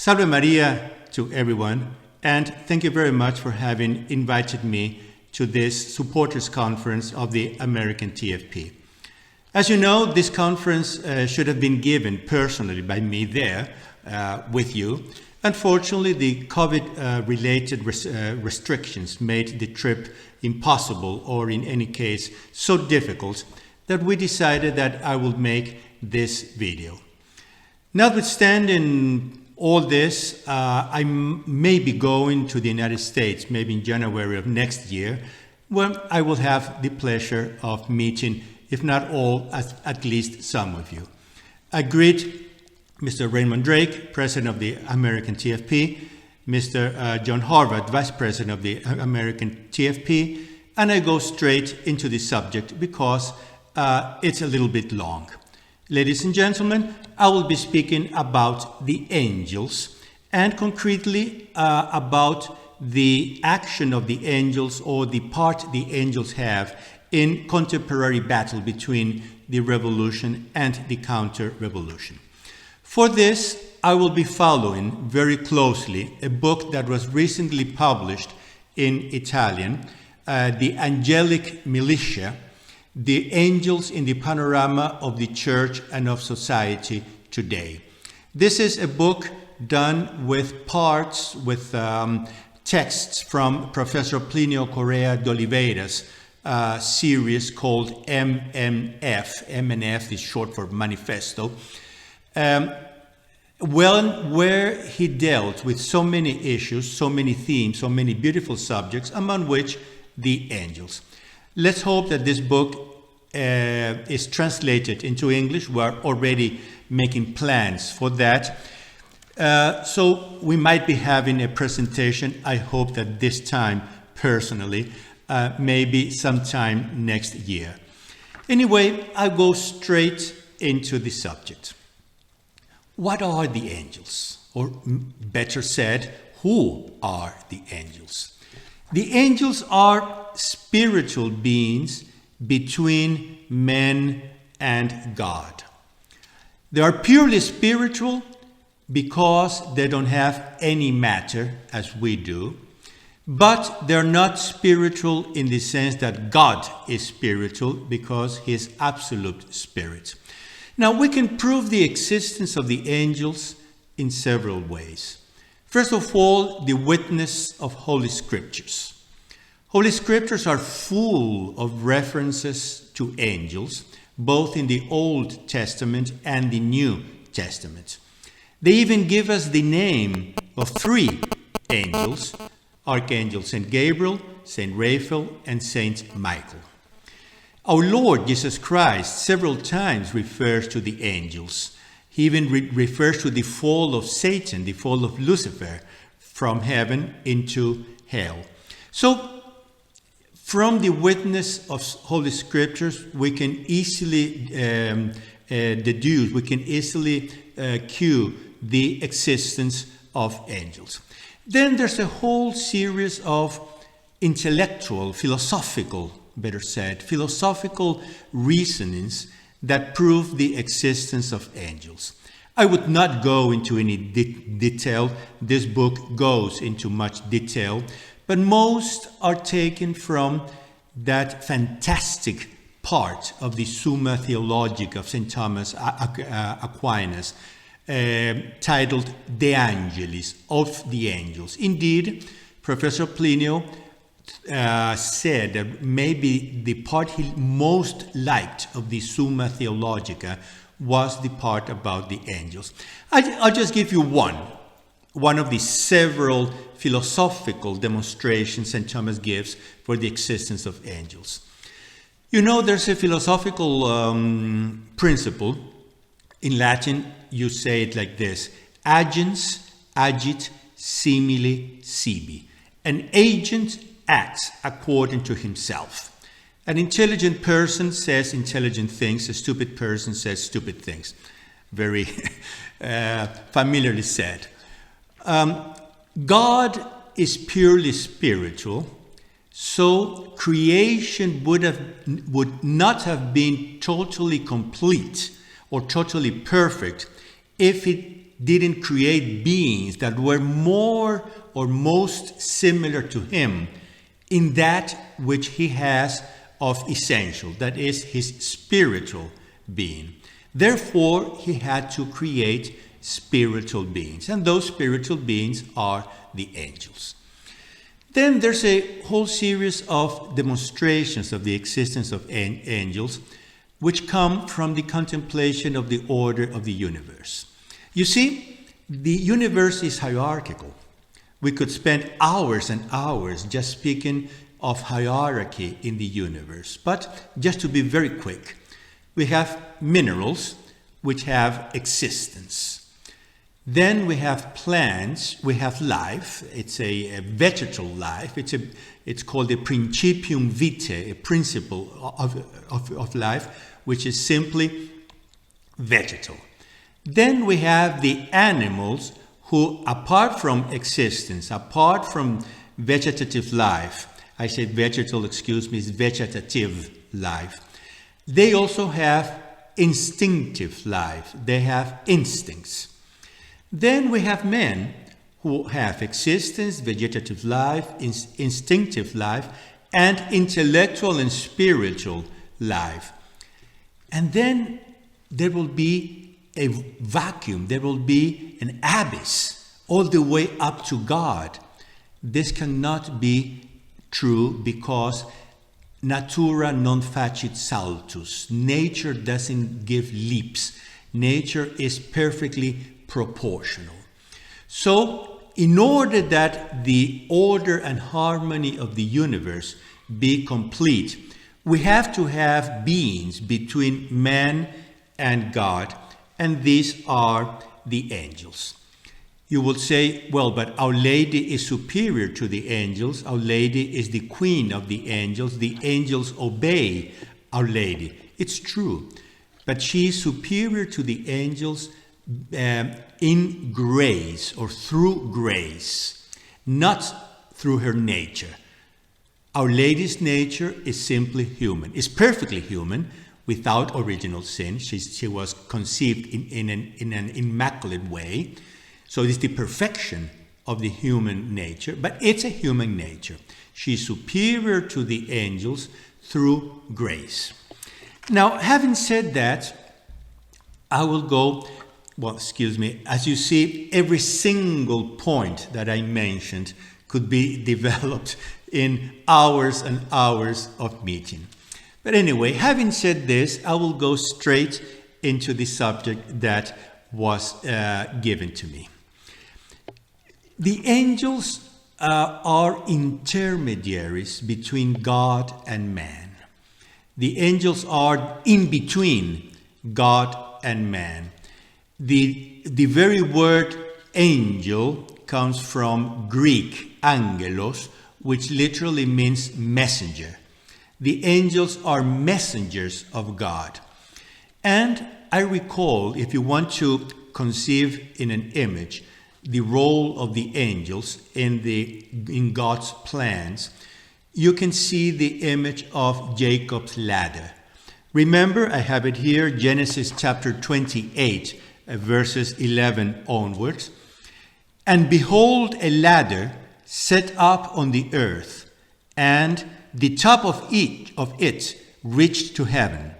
Salve Maria to everyone, and thank you very much for having invited me to this supporters conference of the American TFP. As you know, this conference should have been given personally by me there with you. Unfortunately, the COVID-related restrictions made the trip impossible, or in any case, so difficult that we decided that I would make this video. Notwithstanding all this, I may be going to the United States, maybe in January of next year, where I will have the pleasure of meeting, if not all, at least some of you. I greet Mr. Raymond Drake, President of the American TFP, Mr. John Harvard, Vice President of the American TFP, and I go straight into the subject because it's a little bit long. Ladies and gentlemen, I will be speaking about the angels and concretely about the action of the angels, or the part the angels have in contemporary battle between the revolution and the counter-revolution. For this, I will be following very closely a book that was recently published in Italian, the Angelic Militia, The Angels in the Panorama of the Church and of Society Today. This is a book done with parts, with texts from Professor Plinio Corrêa de Oliveira's series called MNF. MNF is short for Manifesto. Where he dealt with so many issues, so many themes, so many beautiful subjects, among which the angels. Let's hope that this book is translated into English. We are already making plans for that. So we might be having a presentation, I hope that this time personally, maybe sometime next year. Anyway, I'll go straight into the subject. What are the angels? Or better said, who are the angels? The angels are spiritual beings between men and God. They are purely spiritual because they don't have any matter as we do, but they're not spiritual in the sense that God is spiritual because he is absolute spirit. Now, we can prove the existence of the angels in several ways. First of all, the witness of Holy Scriptures. Holy Scriptures are full of references to angels, both in the Old Testament and the New Testament. They even give us the name of three angels: Archangel Saint Gabriel, Saint Raphael, and Saint Michael. Our Lord Jesus Christ several times refers to the angels. He even refers to the fall of Satan, the fall of Lucifer from heaven into hell. So, from the witness of Holy Scriptures, we can easily deduce, we can easily cue the existence of angels. Then there's a whole series of intellectual, philosophical reasonings that prove the existence of angels. I would not go into any detail. This book goes into much detail, but most are taken from that fantastic part of the Summa Theologica of St. Thomas Aquinas, titled De Angelis, of the angels. Indeed, Professor Plinio said that maybe the part he most liked of the Summa Theologica was the part about the angels. I'll just give you one of the several philosophical demonstrations St. Thomas gives for the existence of angels. You know, there's a philosophical principle. In Latin, you say it like this: agens agit simile sibi. An agent acts according to himself. An intelligent person says intelligent things. A stupid person says stupid things. Very familiarly said. God is purely spiritual, so creation would not have been totally complete or totally perfect if it didn't create beings that were more or most similar to him in that which he has of essential, that is his spiritual being. Therefore, he had to create spiritual beings, and those spiritual beings are the angels. Then there's a whole series of demonstrations of the existence of angels, which come from the contemplation of the order of the universe. You see, the universe is hierarchical. We could spend hours and hours just speaking of hierarchy in the universe. But just to be very quick, we have minerals which have existence. Then we have plants, we have life. It's a vegetal life. It's called a principium vitae, a principle of life, which is simply vegetal. Then we have the animals who, apart from existence, apart from vegetative life, I say vegetal, excuse me, it's vegetative life. They also have instinctive life. They have instincts. Then we have men who have existence, vegetative life, instinctive life, and intellectual and spiritual life. And then there will be a vacuum, there will be an abyss all the way up to God. This cannot be true because natura non facit saltus. Nature doesn't give leaps. Nature is perfectly proportional. So, in order that the order and harmony of the universe be complete, we have to have beings between man and God, and these are the angels. You will say, well, but Our Lady is superior to the angels. Our Lady is the queen of the angels. The angels obey Our Lady. It's true. But she is superior to the angels in grace or through grace, not through her nature. Our Lady's nature is simply human, is perfectly human, without original sin. She was conceived in an immaculate way. So it's the perfection of the human nature, but it's a human nature. She's superior to the angels through grace. Now, having said that, I will go, as you see, every single point that I mentioned could be developed in hours and hours of meeting. But anyway, having said this, I will go straight into the subject that was given to me. The angels are intermediaries between God and man. The angels are in between God and man. The very word angel comes from Greek angelos, which literally means messenger. The angels are messengers of God. And I recall, if you want to conceive in an image the role of the angels in God's plans, you can see the image of Jacob's ladder. Remember, I have it here, Genesis chapter 28, verses 11 onwards. And behold, a ladder set up on the earth, and the top of it reached to heaven.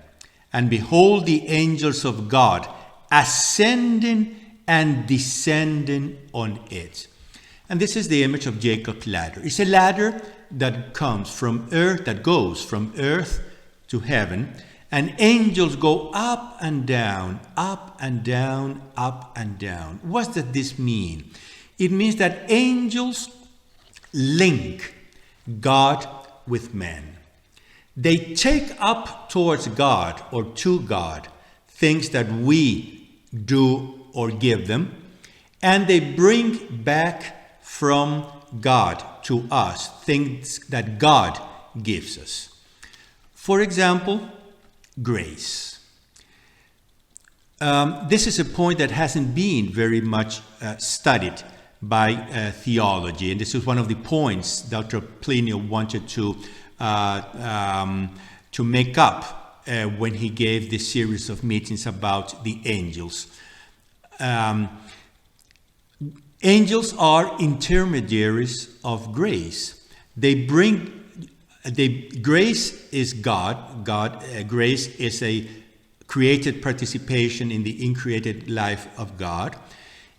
And behold, the angels of God ascending and descending on it. And this is the image of Jacob's ladder. It's a ladder that comes from earth, that goes from earth to heaven, and angels go up and down, up and down, up and down. What does this mean? It means that angels link God with man. They take up towards God or to God things that we do or give them, and they bring back from God to us things that God gives us. For example, grace. This is a point that hasn't been very much studied by theology, and this is one of the points Dr. Plinio wanted to make up when he gave this series of meetings about the angels. Angels are intermediaries of grace. Grace is God. Grace is a created participation in the uncreated life of God.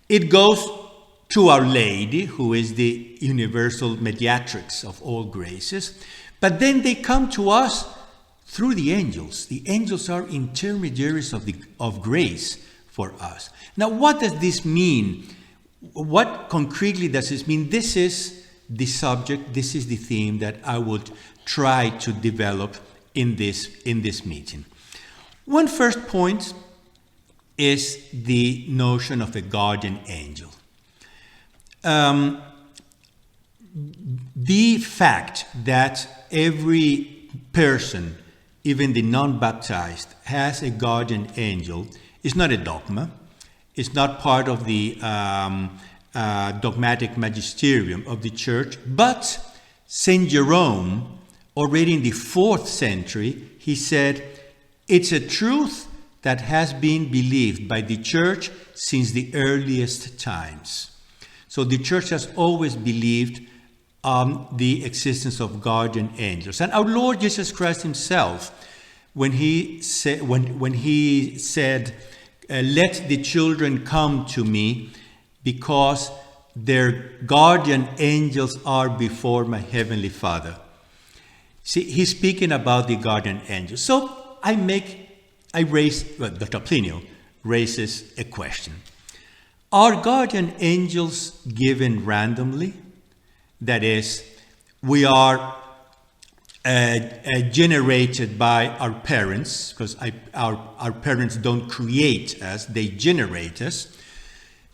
It goes to Our Lady, who is the universal mediatrix of all graces. But then they come to us through the angels. The angels are intermediaries of grace for us. Now, what does this mean? What concretely does this mean? This is the subject, this is the theme that I would try to develop in this meeting. One first point is the notion of a guardian angel. The fact that every person, even the non-baptized, has a guardian angel is not a dogma. It's not part of the dogmatic magisterium of the church, but Saint Jerome, already in the 4th century, he said, it's a truth that has been believed by the church since the earliest times. So the church has always believed the existence of guardian angels. And our Lord Jesus Christ himself, when he said, let the children come to me because their guardian angels are before my heavenly Father. See, he's speaking about the guardian angels. So Dr. Plinio raises a question. Are guardian angels given randomly? That is, we are generated by our parents, because our parents don't create us, they generate us.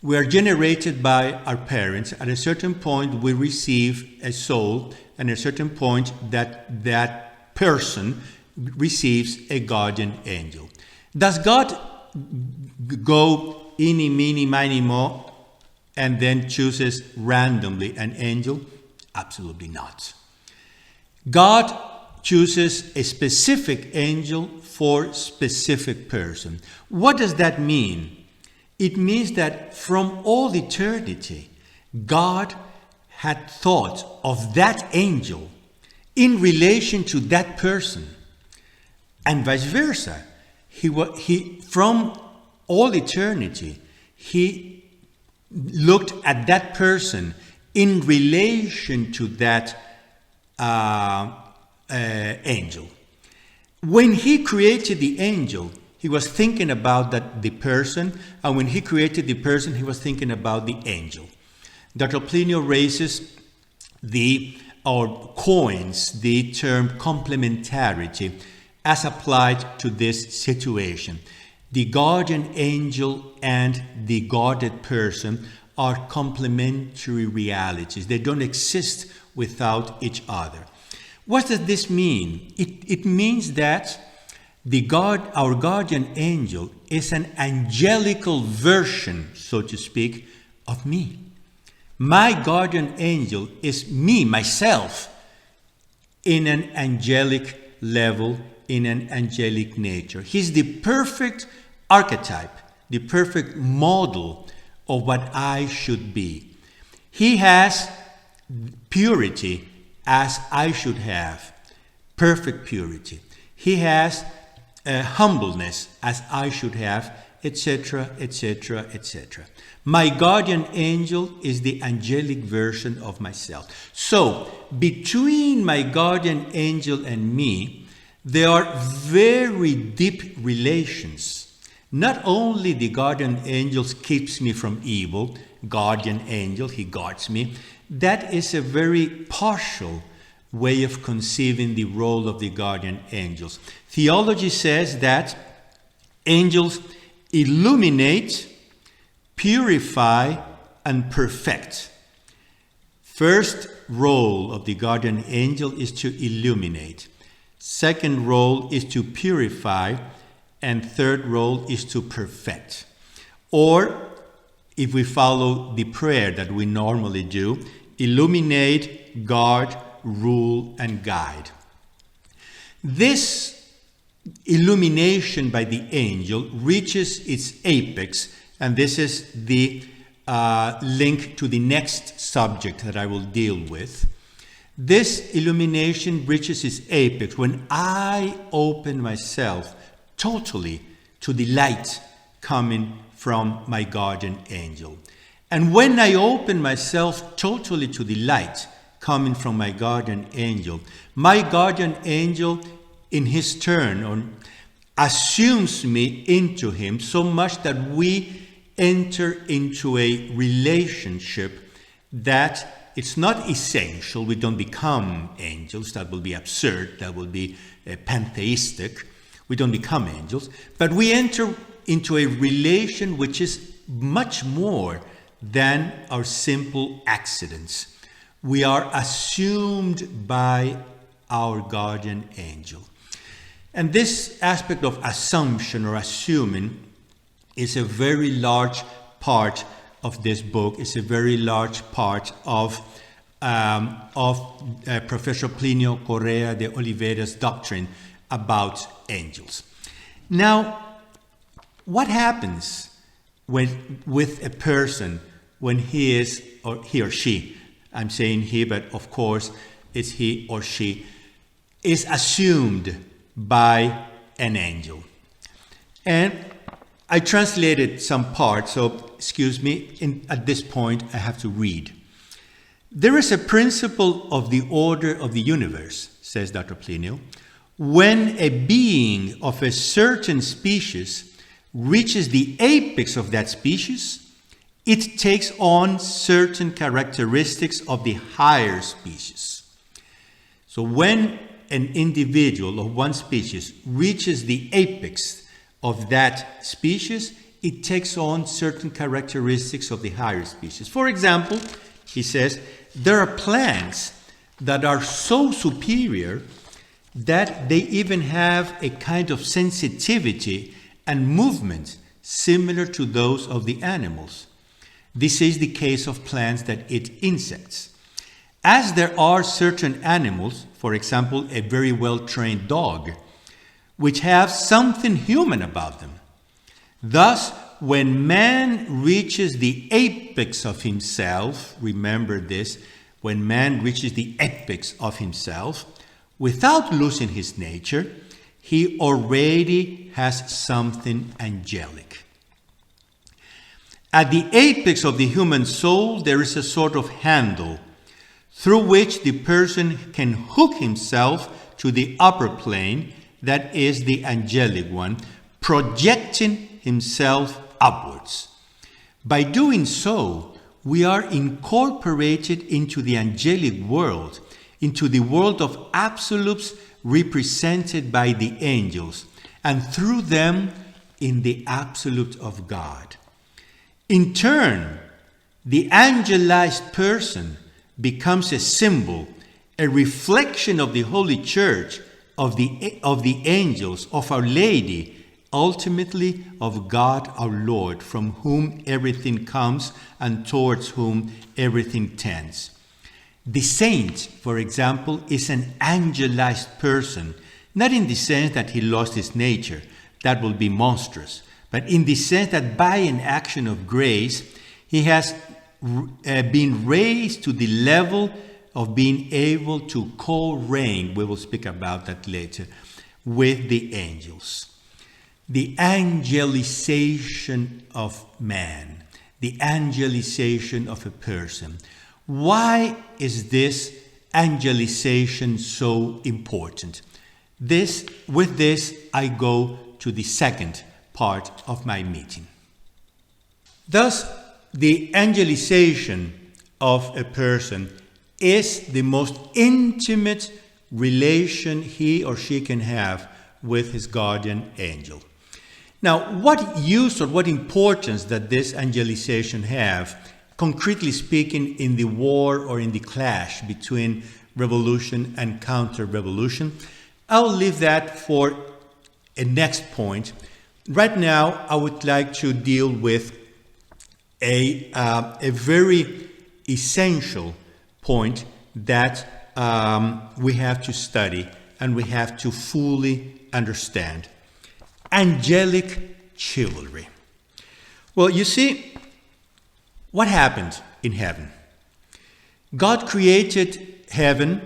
We are generated by our parents. At a certain point, we receive a soul, and at a certain point, that person receives a guardian angel. Does God go eeny, meeny, miny, mo, and then chooses randomly an angel? Absolutely not. God chooses a specific angel for specific person. What does that mean? It means that from all eternity, God had thought of that angel in relation to that person, and vice versa. He from all eternity, he looked at that person in relation to that angel. When he created the angel, he was thinking about the person, and when he created the person, he was thinking about the angel. Dr. Plinio raises coins the term complementarity as applied to this situation. The guardian angel and the guarded person are complementary realities. They don't exist without each other. What does this mean? It means that our guardian angel is an angelical version, so to speak, of me. My guardian angel is me, myself, in an angelic level, in an angelic nature. He's the perfect archetype, the perfect model of what I should be. He has purity as I should have, perfect purity. He has humbleness as I should have, etc., etc., etc. My guardian angel is the angelic version of myself. So, between my guardian angel and me, there are very deep relations. Not only the guardian angel keeps me from evil, guardian angel, he guards me. That is a very partial way of conceiving the role of the guardian angels. Theology says that angels illuminate, purify, and perfect. First role of the guardian angel is to illuminate. Second role is to purify. And third role is to perfect. Or, if we follow the prayer that we normally do, illuminate, guard, rule, and guide. This illumination by the angel reaches its apex, and this is the link to the next subject that I will deal with. This illumination reaches its apex when I open myself totally to the light coming from my guardian angel. And when I open myself totally to the light coming from my guardian angel in his turn assumes me into him so much that we enter into a relationship that it's not essential. We don't become angels. That will be absurd. That will be pantheistic. We don't become angels. But we enter into a relation which is much more than our simple accidents. We are assumed by our guardian angel. And this aspect of assumption or assuming is a very large part of this book. It's a very large part of Professor Plinio Corrêa de Oliveira's doctrine about angels. Now, what happens with a person when he is, or he or she, I'm saying he, but of course it's he or she, is assumed by an angel? And I translated some parts, so excuse me, at this point I have to read. There is a principle of the order of the universe, says Dr. Plinio. When a being of a certain species reaches the apex of that species, it takes on certain characteristics of the higher species. So when an individual of one species reaches the apex of that species, it takes on certain characteristics of the higher species. For example, he says, there are plants that are so superior that they even have a kind of sensitivity and movement similar to those of the animals. This is the case of plants that eat insects. As there are certain animals, for example, a very well-trained dog, which have something human about them. Thus, when man reaches the apex of himself, remember this, when man reaches the apex of himself, without losing his nature, he already has something angelic. At the apex of the human soul, there is a sort of handle through which the person can hook himself to the upper plane, that is the angelic one, projecting himself upwards. By doing so, we are incorporated into the angelic world, into the world of absolutes represented by the angels, and through them in the absolute of God. In turn, the angelized person becomes a symbol, a reflection of the Holy Church, of the angels, of Our Lady, ultimately of God our Lord, from whom everything comes and towards whom everything tends. The saint, for example, is an angelized person, not in the sense that he lost his nature, that will be monstrous, but in the sense that by an action of grace, he has been raised to the level of being able to co-reign, we will speak about that later, with the angels. The angelization of man, the angelization of a person. Why is this angelization so important? With this, I go to the second part of my meeting. Thus, the angelization of a person is the most intimate relation he or she can have with his guardian angel. Now, what use or what importance does this angelization have, concretely speaking, in the war or in the clash between revolution and counter-revolution? I'll leave that for a next point. Right now, I would like to deal with a very essential point that we have to study and we have to fully understand. Angelic chivalry. Well, you see, What happened in heaven? God created heaven,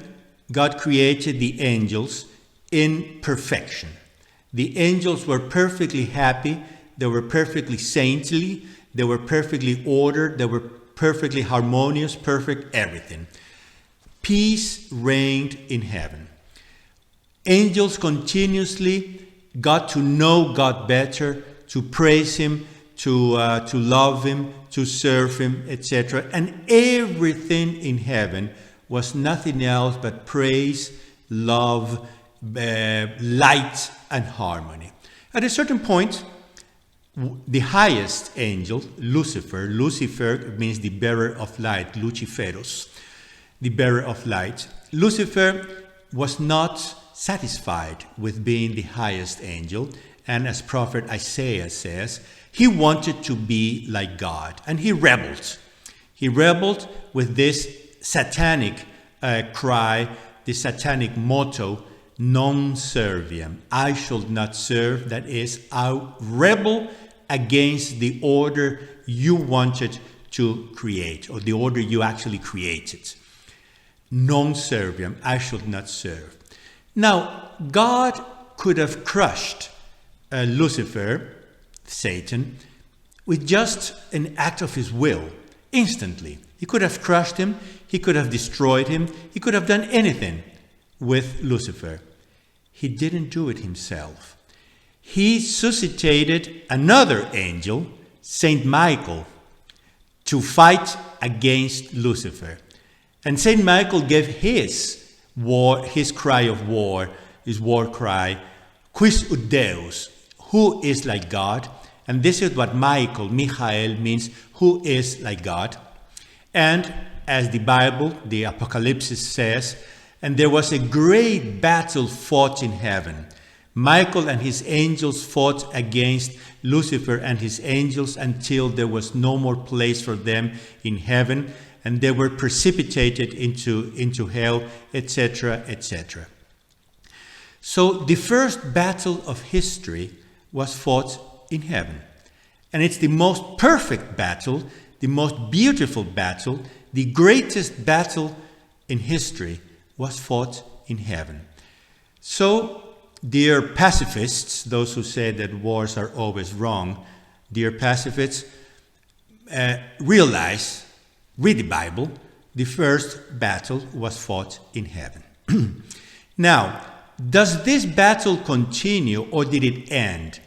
God created the angels in perfection. The angels were perfectly happy, they were perfectly saintly, they were perfectly ordered, they were perfectly harmonious, perfect everything. Peace reigned in heaven. Angels continuously got to know God better, to praise Him, to love Him, to serve Him, etc. And everything in heaven was nothing else but praise, love, light, and harmony. At a certain point, the highest angel, Lucifer means the bearer of light, Luciferos, the bearer of light. Lucifer was not satisfied with being the highest angel, and as prophet Isaiah says, he wanted to be like God, and he rebelled. He rebelled with this satanic cry, the satanic motto, non serviam, I shall not serve. That is, I rebel against the order you wanted to create, or the order you actually created. Non serviam, I shall not serve. Now, God could have crushed Lucifer, Satan, with just an act of his will, instantly. He could have crushed him, he could have destroyed him, he could have done anything with Lucifer. He didn't do it himself. He suscitated another angel, Saint Michael, to fight against Lucifer. And Saint Michael gave his cry of war, his war cry, Quis ut Deus, who is like God? And this is what Michael means, who is like God. And as the Bible, the Apocalypse says, and there was a great battle fought in heaven. Michael and his angels fought against Lucifer and his angels until there was no more place for them in heaven, and they were precipitated into hell, etc., etc. So the first battle of history was fought in heaven. And it's the most perfect battle, the most beautiful battle, the greatest battle in history was fought in heaven. So, dear pacifists, those who say that wars are always wrong, dear pacifists, realize, read the Bible, the first battle was fought in heaven. Now, does this battle continue or did it end?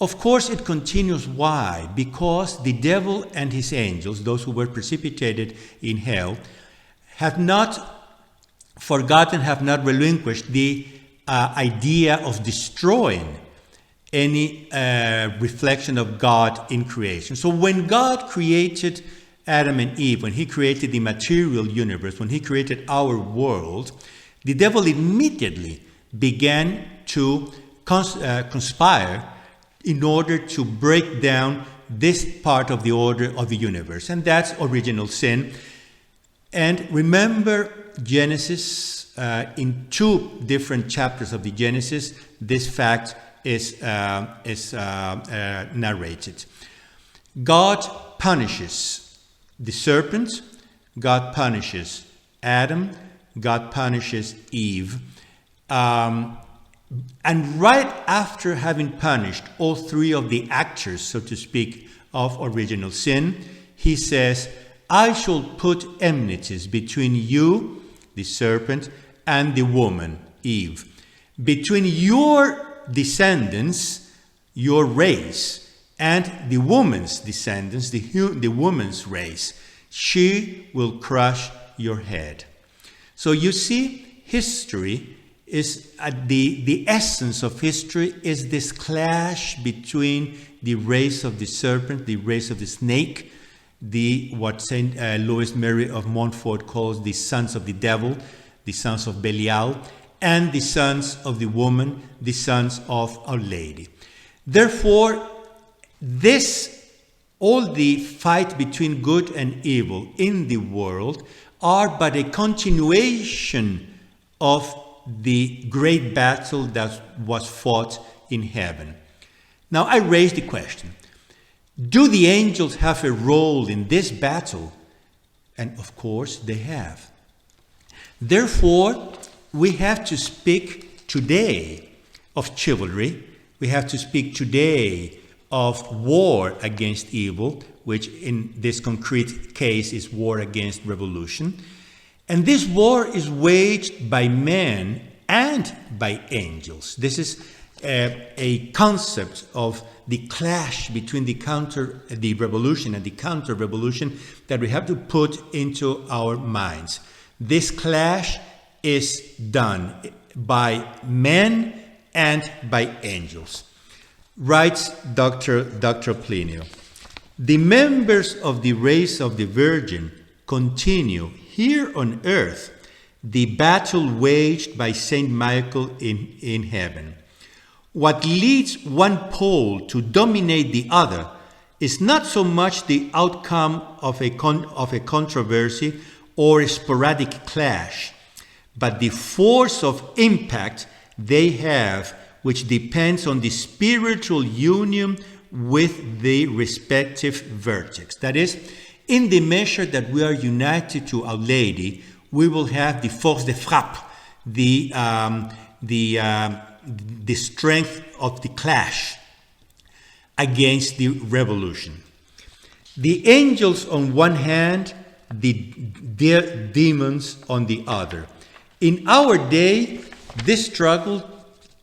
Of course it continues. Why? Because the devil and his angels, those who were precipitated in hell, have not forgotten, have not relinquished the idea of destroying any reflection of God in creation. So when God created Adam and Eve, when he created the material universe, when he created our world, the devil immediately began to conspire in order to break down this part of the order of the universe. And that's original sin. And remember Genesis, in 2 different chapters of the Genesis, this fact is narrated. God punishes the serpent, God punishes Adam, God punishes Eve. And right after having punished all 3 of the actors, so to speak, of original sin, he says, I shall put enmities between you, the serpent, and the woman, Eve. Between your descendants, your race, and the woman's descendants, the woman's race. She will crush your head. So you see, history is the essence of history is this clash between the race of the serpent, the race of the snake, what Saint Louis Mary of Montfort calls the sons of the devil, the sons of Belial, and the sons of the woman, the sons of Our Lady. Therefore, all the fight between good and evil in the world are but a continuation of the great battle that was fought in heaven. Now, I raise the question, Do the angels have a role in this battle? And of course they have. Therefore, we have to speak today of chivalry. We have to speak today of war against evil, which in this concrete case is war against revolution. And this war is waged by men and by angels. This is a concept of the clash between the revolution and the counter-revolution that we have to put into our minds. This clash is done by men and by angels. Writes Dr. Plinio, the members of the race of the Virgin continue here on earth the battle waged by Saint Michael in heaven. What leads one pole to dominate the other is not so much the outcome of a controversy or a sporadic clash, but the force of impact they have, which depends on the spiritual union with the respective vertex. That is, in the measure that we are united to Our Lady, we will have the force de frappe, the strength of the clash against the revolution. The angels on one hand, the demons on the other. In our day, this struggle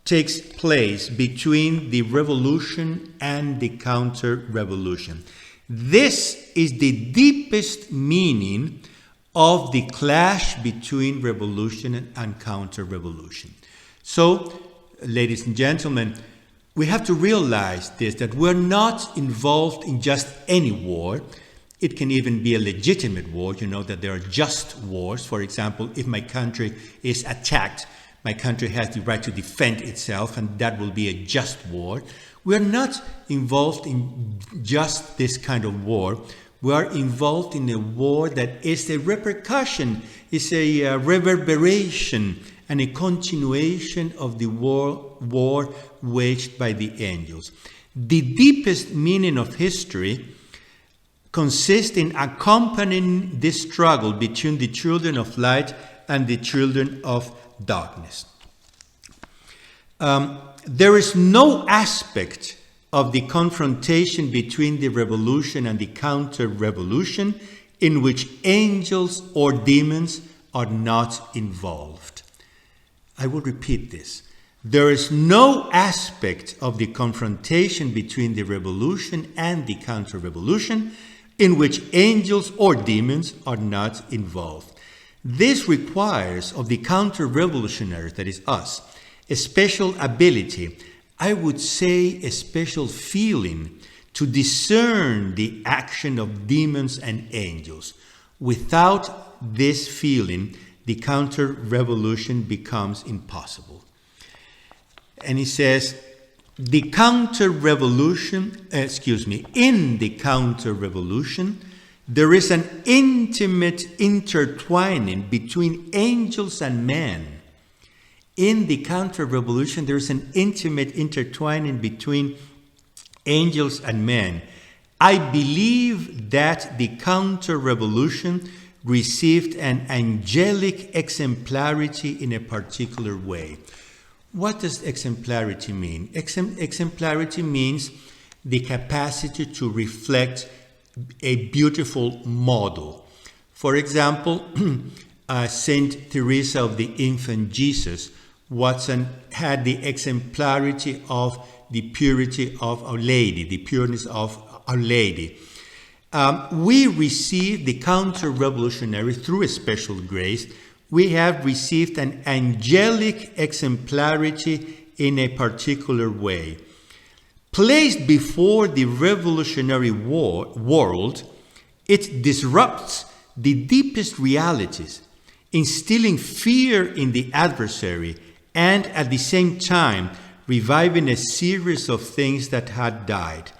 takes place between the revolution and the counter-revolution. This is the deepest meaning of the clash between revolution and counter-revolution. So, ladies and gentlemen, we have to realize this, that we're not involved in just any war. It can even be a legitimate war. You know that there are just wars. For example, if my country is attacked, my country has the right to defend itself, and that will be a just war. We're not involved in just this kind of war. We are involved in a war that is a repercussion, is a reverberation, and a continuation of the war waged by the angels. The deepest meaning of history consists in accompanying this struggle between the children of light and the children of darkness. There is no aspect of the confrontation between the revolution and the counter-revolution in which angels or demons are not involved. I will repeat this. There is no aspect of the confrontation between the revolution and the counter-revolution in which angels or demons are not involved. This requires of the counter-revolutionaries, that is us, a special ability, I would say a special feeling, to discern the action of demons and angels. Without this feeling, the counter-revolution becomes impossible. And he says, in the counter-revolution, there is an intimate intertwining between angels and men. In the counter-revolution, there is an intimate intertwining between angels and men. I believe that the counter-revolution received an angelic exemplarity in a particular way. What does exemplarity mean? Exemplarity means the capacity to reflect a beautiful model. For example, Saint Teresa of the Infant Jesus had the exemplarity of the purity of Our Lady, the pureness of Our Lady. We receive the counter-revolutionary through a special grace. We have received an angelic exemplarity in a particular way. Placed before the revolutionary world, it disrupts the deepest realities, instilling fear in the adversary and at the same time reviving a series of things that had died.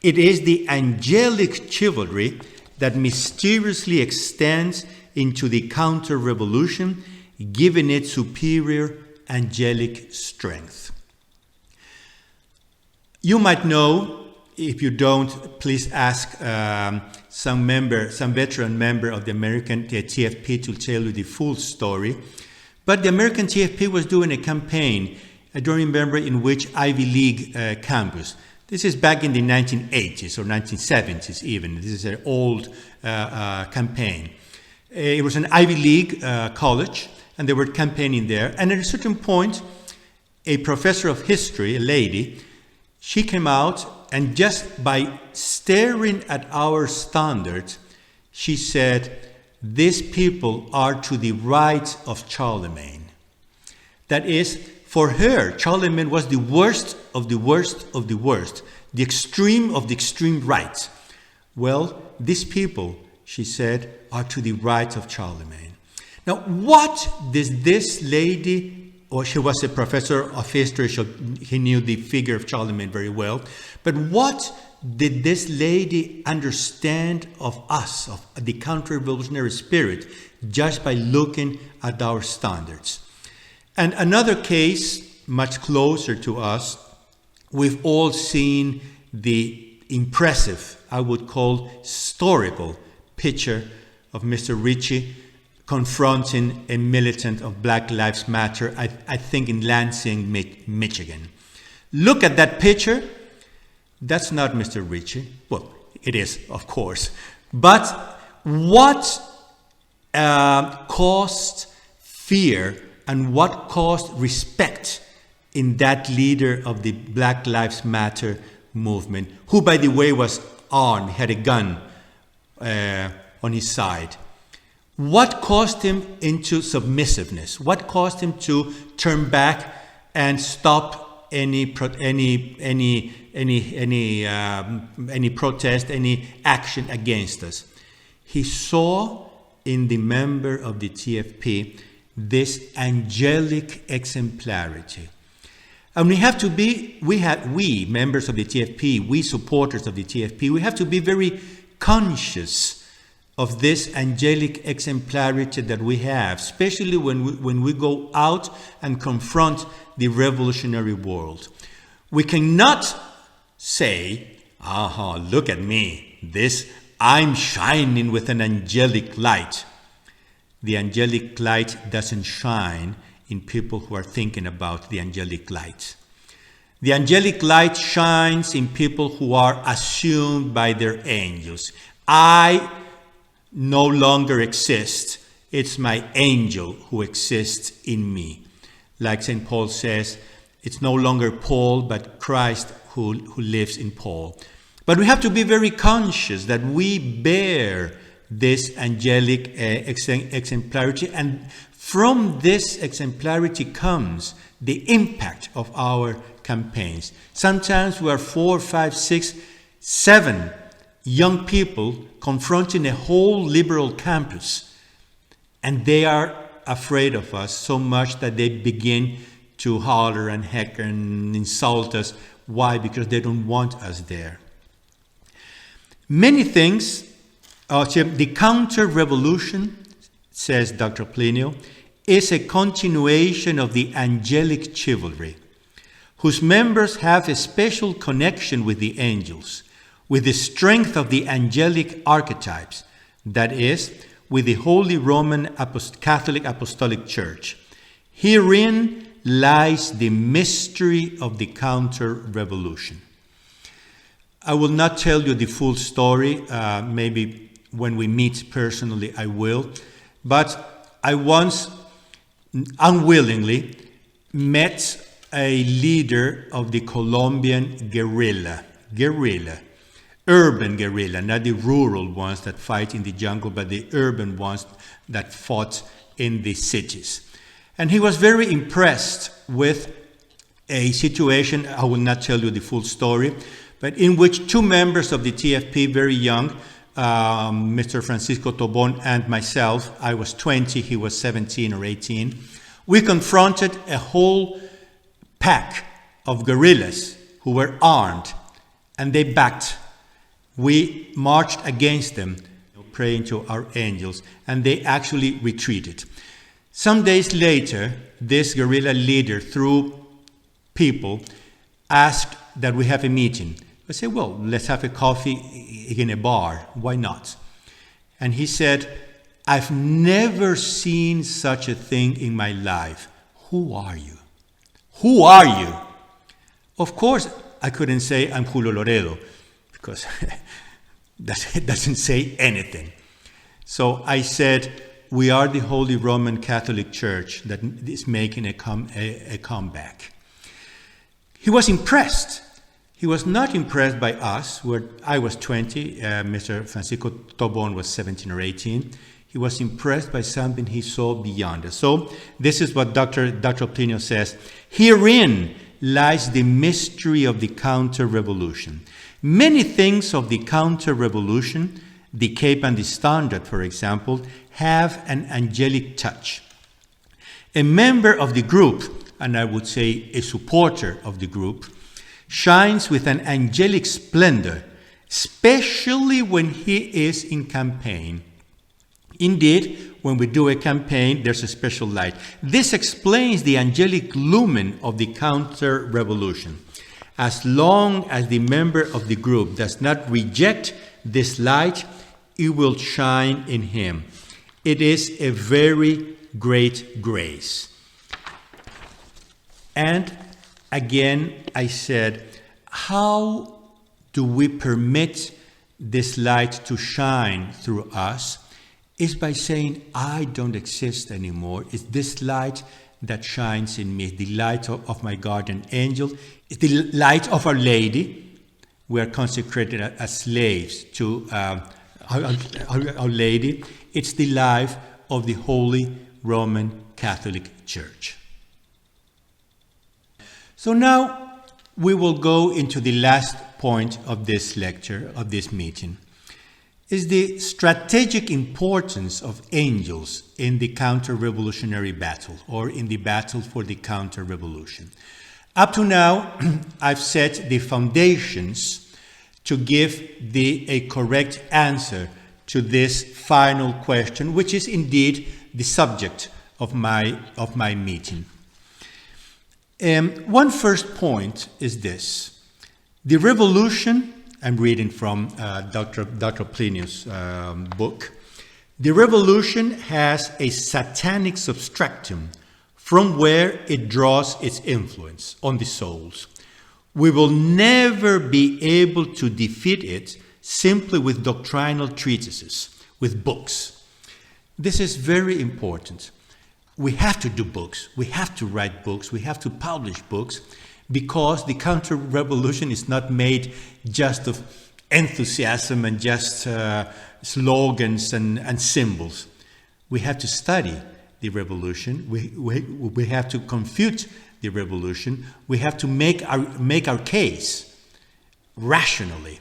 It is the angelic chivalry that mysteriously extends into the counter-revolution, giving it superior angelic strength. You might know if you don't, please ask some veteran member of the American TFP to tell you the full story. But the American TFP was doing a campaign, I don't remember in which Ivy League campus. This is back in the 1980s or 1970s even. This is an old campaign. It was an Ivy League college, and they were campaigning there. And at a certain point, a professor of history, a lady, she came out, and just by staring at our standards, she said, "These people are to the right of Charlemagne." That is, for her, Charlemagne was the worst of the worst of the worst, the extreme of the extreme right. Well, these people, she said, are to the right of Charlemagne. Now, what does this lady, or she was a professor of history, he knew the figure of Charlemagne very well, but what did this lady understand of us, of the counter-revolutionary spirit, just by looking at our standards? And another case, much closer to us, we've all seen the impressive, I would call historical picture of Mr. Ritchie confronting a militant of Black Lives Matter, I think in Lansing, Michigan. Look at that picture. That's not Mr. Ritchie. Well, it is, of course. But what caused fear and what caused respect in that leader of the Black Lives Matter movement, who, by the way, was armed, had a gun on his side? What caused him into submissiveness? What caused him to turn back and stop any protest, any action against us? He saw in the member of the TFP this angelic exemplarity. And we have to be, we members of the TFP, we supporters of the TFP, we have to be very conscious of this angelic exemplarity that we have, especially when we go out and confront the revolutionary world. We cannot say, aha, look at me, I'm shining with an angelic light. The angelic light doesn't shine in people who are thinking about the angelic light. The angelic light shines in people who are assumed by their angels. I no longer exist. It's my angel who exists in me. Like St. Paul says, it's no longer Paul, but Christ who lives in Paul. But we have to be very conscious that we bear this angelic exemplarity, and from this exemplarity comes the impact of our campaigns. Sometimes we are 4, 5, 6, 7 young people confronting a whole liberal campus, and they are afraid of us so much that they begin to holler and heck and insult us. Why? Because they don't want us there. Many things, the counter-revolution, says Dr. Plinio, is a continuation of the angelic chivalry, whose members have a special connection with the angels, with the strength of the angelic archetypes, that is, with the Holy Roman Catholic Apostolic Church. Herein lies the mystery of the counter-revolution. I will not tell you the full story. Maybe when we meet personally, I will. But I once, unwillingly, met a leader of the Colombian guerrilla, urban guerrilla, not the rural ones that fight in the jungle, but the urban ones that fought in the cities. And he was very impressed with a situation, I will not tell you the full story, but in which two members of the TFP, very young, Mr. Francisco Tobon and myself, I was 20, he was 17 or 18, we confronted a whole pack of guerrillas who were armed, and they backed. We marched against them, praying to our angels, and they actually retreated. Some days later, this guerrilla leader, through people, asked that we have a meeting I said, well, let's have a coffee in a bar. Why not? And he said, I've never seen such a thing in my life. Who are you? Who are you? Of course, I couldn't say I'm Julio Loredo, because it doesn't say anything. So I said, we are the Holy Roman Catholic Church that is making a comeback. He was impressed. He was not impressed by us, where I was 20, Mr. Francisco Tobon was 17 or 18. He was impressed by something he saw beyond us. So this is what Dr. Plinio says. Herein lies the mystery of the counter-revolution. Many things of the counter-revolution, the Cape and the Standard, for example, have an angelic touch. A member of the group, and I would say a supporter of the group, shines with an angelic splendor, especially when he is in campaign. Indeed, when we do a campaign, there's a special light. This explains the angelic lumen of the counter-revolution. As long as the member of the group does not reject this light, it will shine in him. It is a very great grace. And again, I said, how do we permit this light to shine through us? Is by saying, I don't exist anymore. It's this light that shines in me, the light of my guardian angel. It's the light of Our Lady. We are consecrated as slaves to Our Lady. It's the life of the Holy Roman Catholic Church. So now we will go into the last point of this lecture, of this meeting, is the strategic importance of angels in the counter-revolutionary battle, or in the battle for the counter-revolution. Up to now, I've set the foundations to give a correct answer to this final question, which is indeed the subject of my meeting. One first point is this. The revolution, I'm reading from Dr. Plinio's book. The revolution has a satanic substratum from where it draws its influence on the souls. We will never be able to defeat it simply with doctrinal treatises, with books. This is very important. We have to do books. We have to write books. We have to publish books, because the counter-revolution is not made just of enthusiasm and just slogans and symbols. We have to study the revolution. We have to confute the revolution. We have to make our case rationally.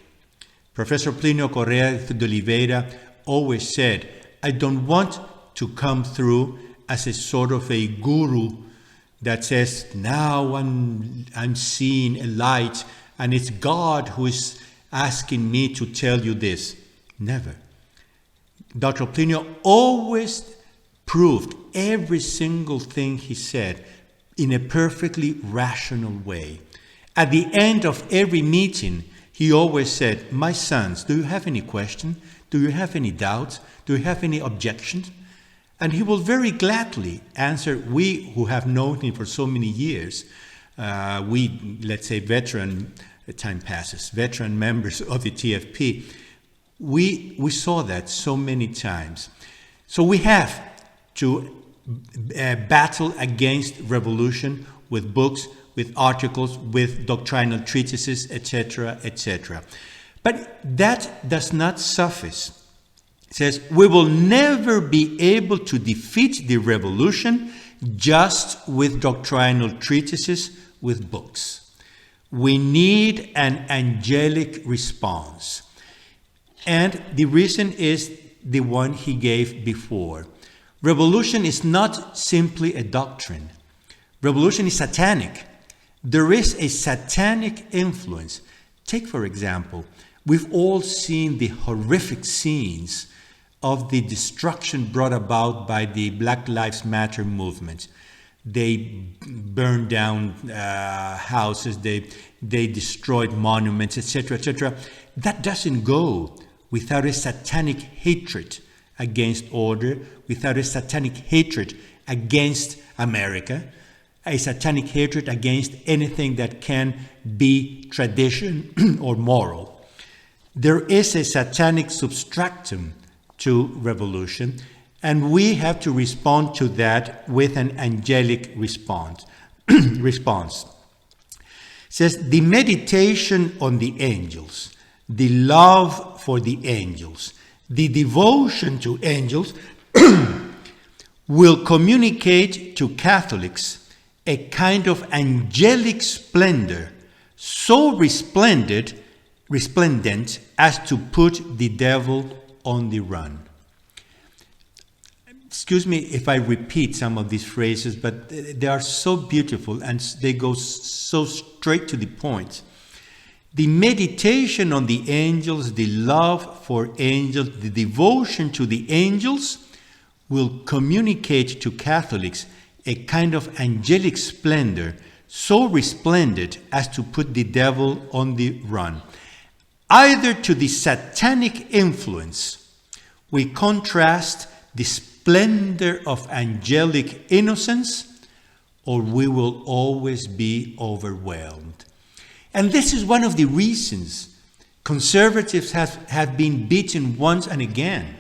Professor Plinio Corrêa de Oliveira always said, I don't want to come through as a sort of a guru that says, now I'm seeing a light and it's God who is asking me to tell you this. Never. Dr. Plinio always proved every single thing he said in a perfectly rational way. At the end of every meeting, he always said, my sons, do you have any questions? Do you have any doubts? Do you have any objections? And he will very gladly answer. We who have known him for so many years, let's say veteran members of the TFP, we saw that so many times. So we have to battle against revolution with books, with articles, with doctrinal treatises, etc., etc. But that does not suffice. It says, we will never be able to defeat the revolution just with doctrinal treatises, with books. We need an angelic response. And the reason is the one he gave before. Revolution is not simply a doctrine. Revolution is satanic. There is a satanic influence. Take, for example, we've all seen the horrific scenes of the destruction brought about by the Black Lives Matter movement. they burned down houses, they destroyed monuments, etc., etc. That doesn't go without a satanic hatred against order, without a satanic hatred against America, a satanic hatred against anything that can be tradition or moral. There is a satanic substratum to revolution, and we have to respond to that with an angelic response. It says, the meditation on the angels, the love for the angels, the devotion to angels will communicate to Catholics a kind of angelic splendor, so resplendent as to put the devil on the run. Excuse me if I repeat some of these phrases, but they are so beautiful and they go so straight to the point. The meditation on the angels, the love for angels, the devotion to the angels will communicate to Catholics a kind of angelic splendor, so resplendent as to put the devil on the run. Either to the satanic influence, we contrast the splendor of angelic innocence, or we will always be overwhelmed. And this is one of the reasons conservatives have been beaten once and again.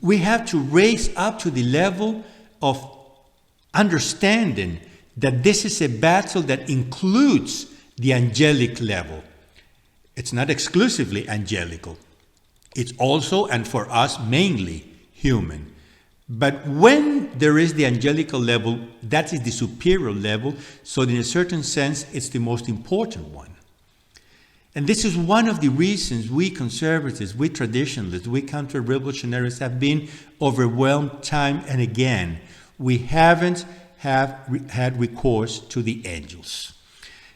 We have to raise up to the level of understanding that this is a battle that includes the angelic level. It's not exclusively angelical. It's also, and for us, mainly human. But when there is the angelical level, that is the superior level, so in a certain sense, it's the most important one. And this is one of the reasons we conservatives, we traditionalists, we counter-revolutionaries have been overwhelmed time and again. We haven't had recourse to the angels.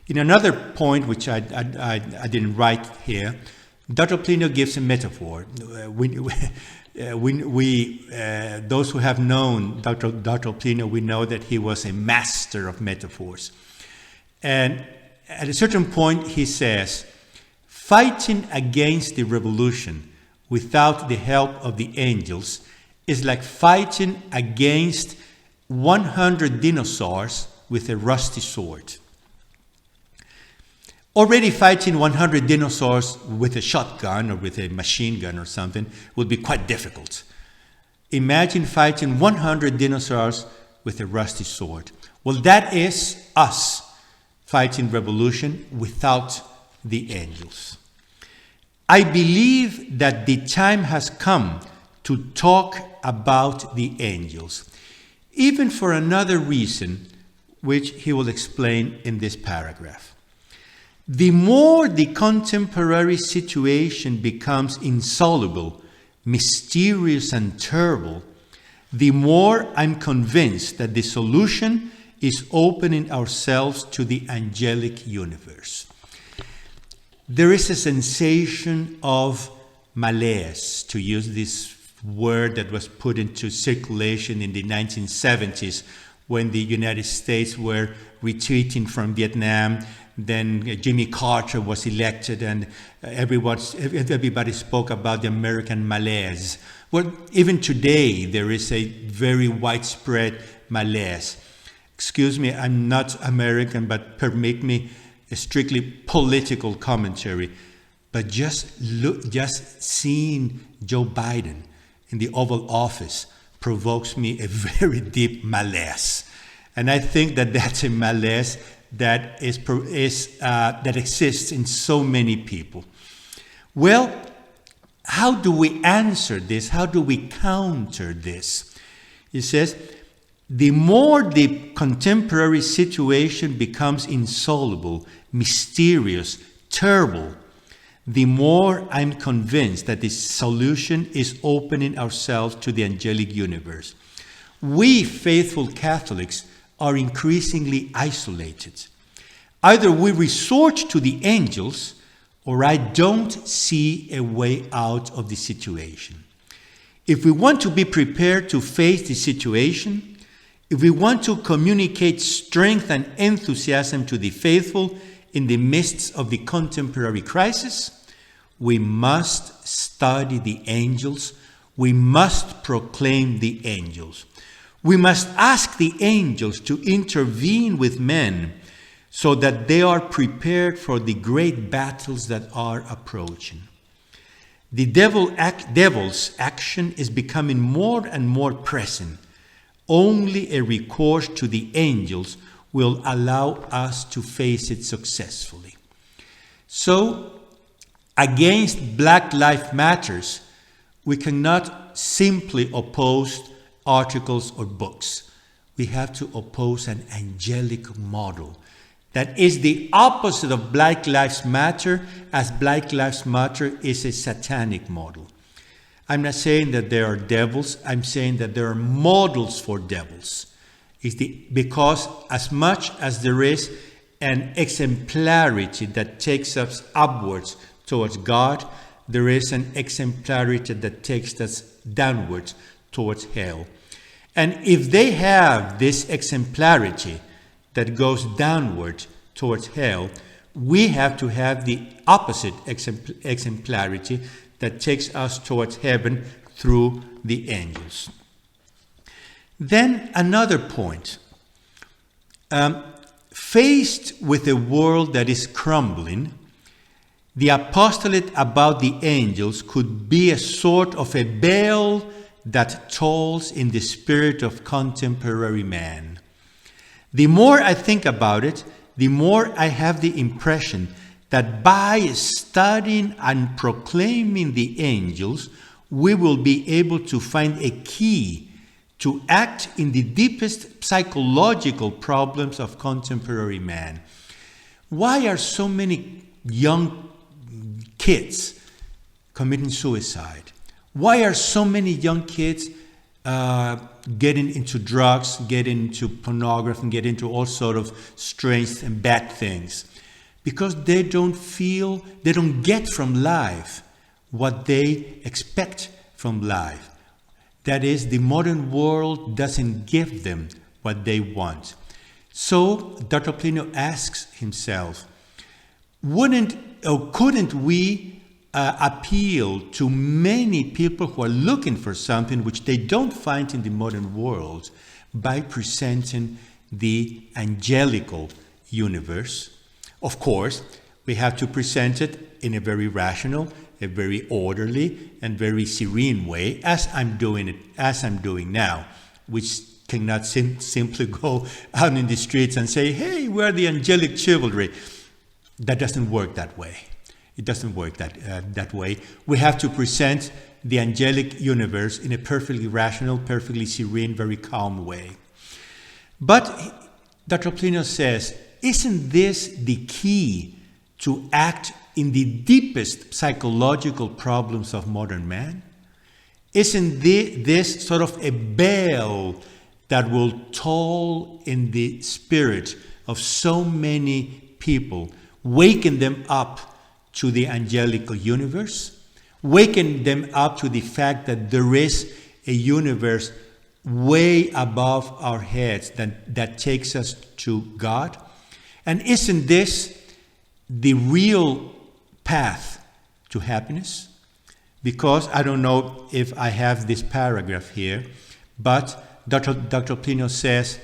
In another point, which I didn't write here, Dr. Plinio gives a metaphor. Those who have known Dr. Plinio, we know that he was a master of metaphors. And at a certain point, he says, fighting against the revolution without the help of the angels is like fighting against 100 dinosaurs with a rusty sword. Already fighting 100 dinosaurs with a shotgun or with a machine gun or something would be quite difficult. Imagine fighting 100 dinosaurs with a rusty sword. Well, that is us fighting revolution without the angels. I believe that the time has come to talk about the angels, even for another reason, which he will explain in this paragraph. The more the contemporary situation becomes insoluble, mysterious, and terrible, the more I'm convinced that the solution is opening ourselves to the angelic universe. There is a sensation of malaise, to use this word that was put into circulation in the 1970s when the United States were retreating from Vietnam. Then Jimmy Carter was elected and everybody spoke about the American malaise. Well, even today there is a very widespread malaise. Excuse me, I'm not American, but permit me a strictly political commentary. But just seeing Joe Biden in the Oval Office provokes me a very deep malaise. And I think that that's a malaise that that exists in so many people. Well, how do we answer this? How do we counter this? It says, the more the contemporary situation becomes insoluble, mysterious, terrible, the more I'm convinced that the solution is opening ourselves to the angelic universe. We faithful Catholics are increasingly isolated. Either we resort to the angels, or I don't see a way out of the situation. If we want to be prepared to face the situation, If we want to communicate strength and enthusiasm to the faithful in the midst of the contemporary crisis, we must study the angels. We must proclaim the angels. We must ask the angels to intervene with men so that they are prepared for the great battles that are approaching. The devil's action is becoming more and more present. Only a recourse to the angels will allow us to face it successfully. So, against Black Lives Matters, we cannot simply oppose articles or books. We have to oppose an angelic model that is the opposite of Black Lives Matter, as Black Lives Matter is a satanic model. I'm not saying that there are devils. I'm saying that there are models for devils. Because as much as there is an exemplarity that takes us upwards towards God, there is an exemplarity that takes us downwards towards hell. And if they have this exemplarity that goes downward towards hell, we have to have the opposite exemplarity that takes us towards heaven through the angels. Then another point. Faced with a world that is crumbling, the apostolate about the angels could be a sort of a bell that tolls in the spirit of contemporary man. The more I think about it, the more I have the impression that by studying and proclaiming the angels, we will be able to find a key to act in the deepest psychological problems of contemporary man. Why are so many young kids committing suicide? Why are so many young kids getting into drugs, getting into pornography, and getting into all sort of strange and bad things? Because they don't get from life what they expect from life. That is, the modern world doesn't give them what they want. So Dr. Plinio asks himself, couldn't we appeal to many people who are looking for something which they don't find in the modern world by presenting the angelical universe? Of course, we have to present it in a very rational, a very orderly, and very serene way, as I'm doing now, which cannot simply go out in the streets and say, "Hey, we're the angelic chivalry." That doesn't work that way. It doesn't work that way. We have to present the angelic universe in a perfectly rational, perfectly serene, very calm way. But Dr. Plinio says, isn't this the key to act in the deepest psychological problems of modern man? Isn't this sort of a bell that will toll in the spirit of so many people, waken them up to the angelical universe, waken them up to the fact that there is a universe way above our heads that takes us to God? And isn't this the real path to happiness? Because I don't know if I have this paragraph here, but Dr. Plinio says,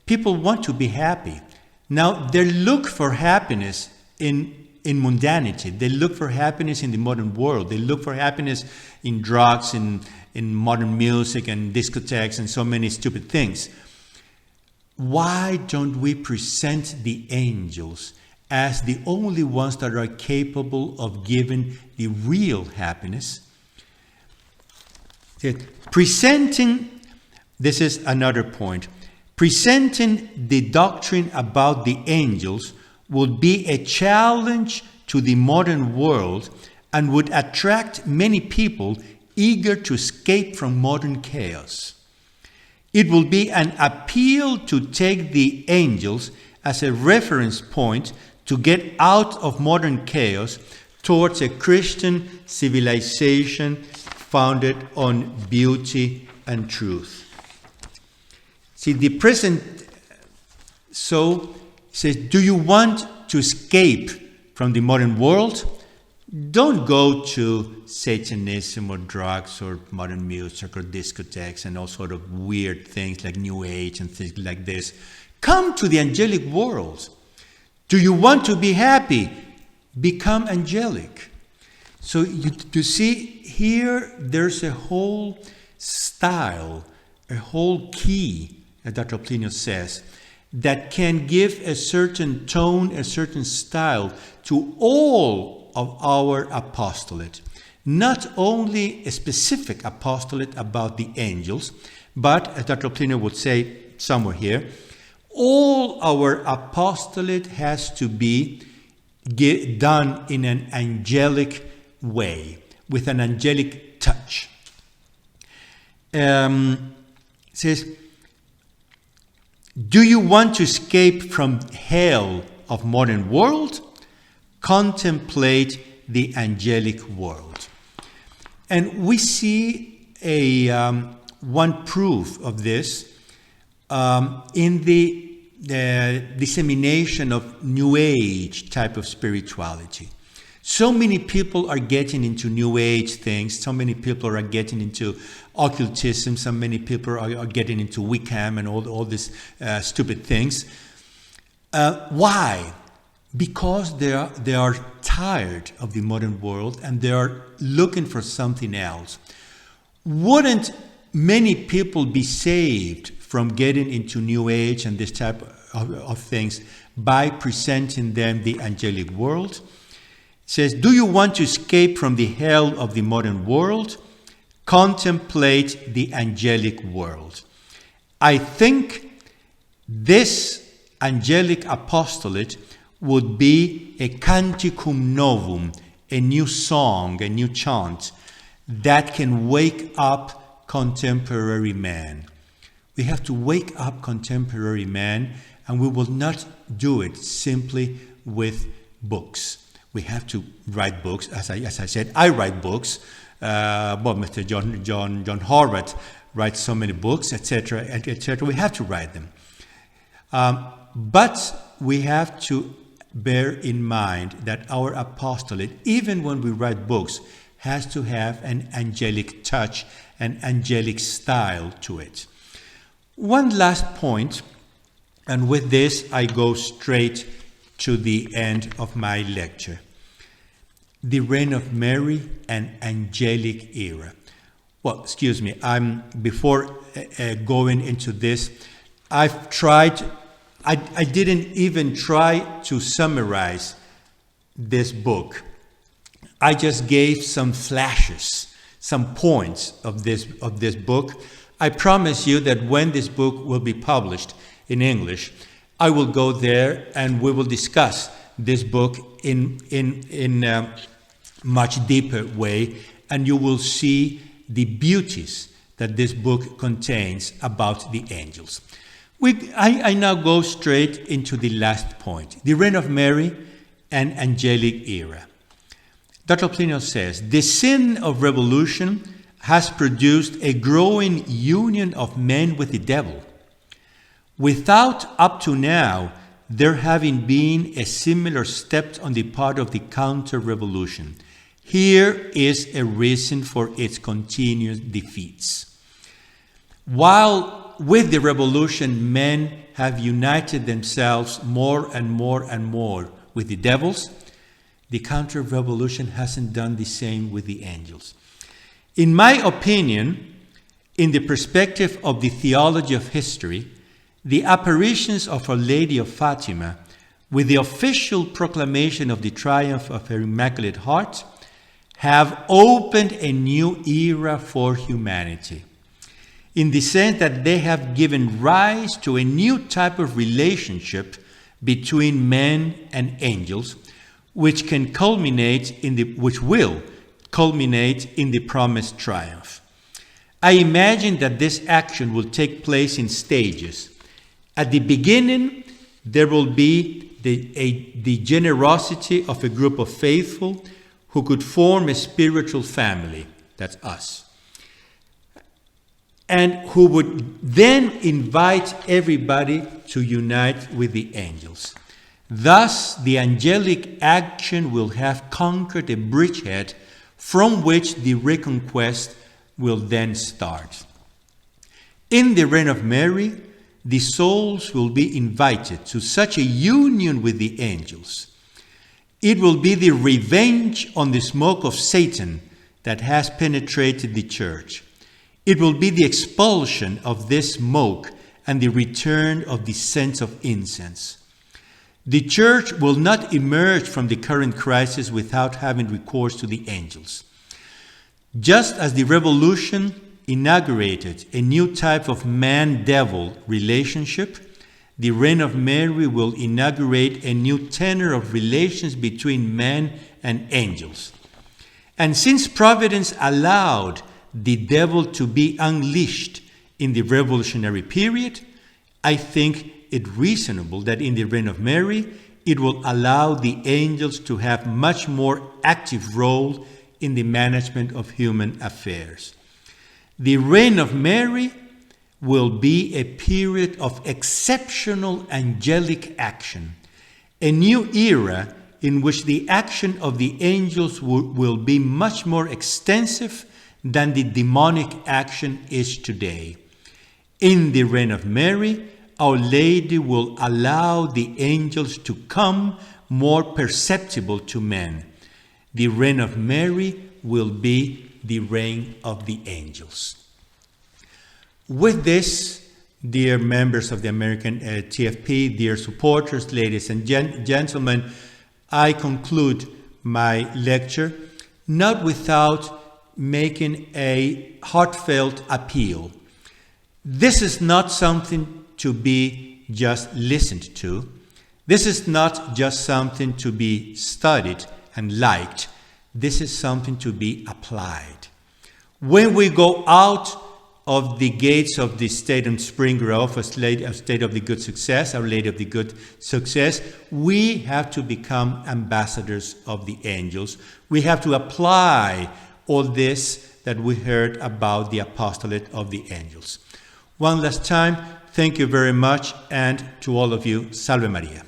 people want to be happy. Now, they look for happiness in mundanity. They look for happiness in the modern world. They look for happiness in drugs, in modern music and discotheques and so many stupid things. Why don't we present the angels as the only ones that are capable of giving the real happiness? This is another point. Presenting the doctrine about the angels would be a challenge to the modern world and would attract many people eager to escape from modern chaos. It will be an appeal to take the angels as a reference point to get out of modern chaos towards a Christian civilization founded on beauty and truth. See, the present so says, do you want to escape from the modern world? Don't go to Satanism or drugs or modern music or discotheques and all sort of weird things like New Age and things like this. Come to the angelic world. Do you want to be happy? Become angelic. So you see here, there's a whole style, a whole key, as Dr. Plinio says, that can give a certain tone, a certain style to all of our apostolate. Not only a specific apostolate about the angels, but, as Dr. Plinio would say somewhere here, all our apostolate has to be done in an angelic way, with an angelic touch. It says, do you want to escape from hell of modern world? Contemplate the angelic world. And we see one proof of this in the dissemination of New Age type of spirituality. So many people are getting into New Age things. So many people are getting into occultism. So many people are getting into Wiccan and all these stupid things. Why? Because they are tired of the modern world and they are looking for something else. Wouldn't many people be saved from getting into New Age and this type of things by presenting them the angelic world? It says, do you want to escape from the hell of the modern world? Contemplate the angelic world. I think this angelic apostolate would be a canticum novum, a new song, a new chant that can wake up contemporary man. We have to wake up contemporary man, and we will not do it simply with books. We have to write books. As I said, I write books. Mr. John Horvath writes so many books, etc., etc. We have to write them. But we have to bear in mind that our apostolate, even when we write books, has to have an angelic touch, an angelic style to it. One last point, and with this I go straight to the end of my lecture. The reign of Mary and angelic era. Well, excuse me, before going into this, I've tried, I didn't even try to summarize this book. I just gave some flashes, some points of this book. I promise you that when this book will be published in English, I will go there and we will discuss this book in much deeper way, and you will see the beauties that this book contains about the angels. I now go straight into the last point, the reign of Mary and angelic era. Dr. Plinio says, the sin of revolution has produced a growing union of men with the devil, without up to now there having been a similar step on the part of the counter-revolution. Here is a reason for its continuous defeats. While with the revolution men have united themselves more and more and more with the devils, the counter-revolution hasn't done the same with the angels. In my opinion, in the perspective of the theology of history, the apparitions of Our Lady of Fatima, with the official proclamation of the triumph of her Immaculate Heart, have opened a new era for humanity, in the sense that they have given rise to a new type of relationship between men and angels, which will culminate in the promised triumph. I imagine that this action will take place in stages. At the beginning, there will be the generosity of a group of faithful who could form a spiritual family. That's us. and who would then invite everybody to unite with the angels. Thus, the angelic action will have conquered a bridgehead from which the reconquest will then start. In the reign of Mary, the souls will be invited to such a union with the angels. It will be the revenge on the smoke of Satan that has penetrated the church. It will be the expulsion of this smoke and the return of the scent of incense. The church will not emerge from the current crisis without having recourse to the angels. Just as the revolution inaugurated a new type of man-devil relationship, the reign of Mary will inaugurate a new tenor of relations between man and angels. And since Providence allowed the devil to be unleashed in the revolutionary period, I think it reasonable that in the reign of Mary, it will allow the angels to have much more active role in the management of human affairs. The reign of Mary will be a period of exceptional angelic action, a new era in which the action of the angels will be much more extensive than the demonic action is today. In the reign of Mary, Our Lady will allow the angels to come more perceptible to men. The reign of Mary will be the reign of the angels. With this, dear members of the American TFP, dear supporters, ladies and gentlemen, I conclude my lecture, not without making a heartfelt appeal. This is not something to be just listened to. This is not just something to be studied and liked. This is something to be applied. When we go out of the gates of the Stadium Spring Grove, a state of the good success, Our Lady of the Good Success, we have to become ambassadors of the angels. We have to apply all this that we heard about the apostolate of the angels. One last time, thank you very much, and to all of you, Salve Maria.